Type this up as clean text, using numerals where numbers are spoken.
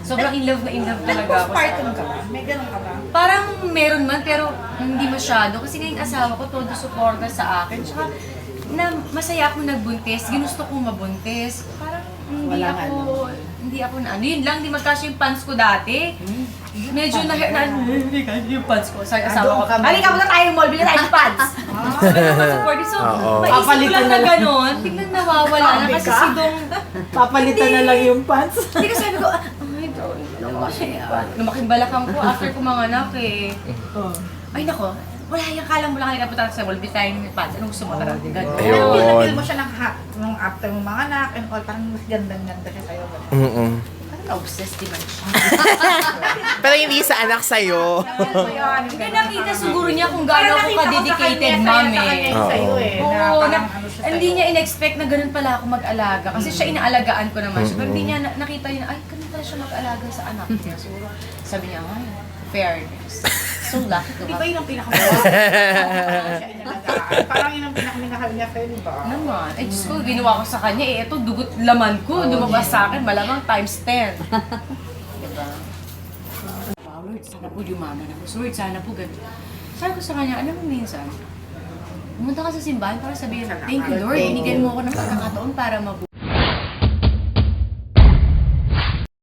Sobrang in love talaga ako. Postpartum ka ba? May ganun ka ba? Parang meron man, pero hindi masyado. Kasi ngayong asawa ko, todo suporta sa akin. Tsaka, na masaya ako nagbuntis, ginusto kong mabuntis. Parang hindi ako na ano. Yun lang, di magkasya yung pants ko hindi kasi yung pants ko. Sa asawa ko, halika muna tayo mall, bilhin tayo ng pants. So, maisip ko lang na gano'n, biglang nawawala na kasi si Dong, Papalitan na lang yung pants. hindi kasi sabi ko, lumaking balakang ko after ko manganak eh. Ay nako, wala yung kalang mo lang halika punta sa mall, bilhin tayo ng pants. Anong gusto mo talaga? Gano'n. Nag-feel mo siya nung after mo mga anak and all, parang mas ganda-ganda siya sa'yo. Obsessed naman siya. Pero hindi sa anak sa'yo. Hindi nakita siguro niya kung gaano ako ka-dedicated mom eh. Oo, hindi niya in-expect na ganun pala ako mag-alaga. Kasi siya inaalagaan ko naman siya. Pero hindi niya nakita niya, ay, ganun pala siya mag-alaga sa anak niya. Siguro, sabi niya, ay, fairness. So lucky to Di have. ba yun ang pinakamahal? Parang yun ang pinakaminahal niya sa'yo, di ba? Naman. Eh, Diyos ko, ginawa ko sa kanya eh. Ito, dugot laman ko. Dumabas sa akin, malamang times 10. Diba? Lord, sana po yumaman ako. Lord, sana po ganun. Sabi ko sa kanya, alam mo minsan, pumunta ka sa simbahan para sabihin, thank you Lord, binigyan mo ako ng pagkakataon para mabuhay.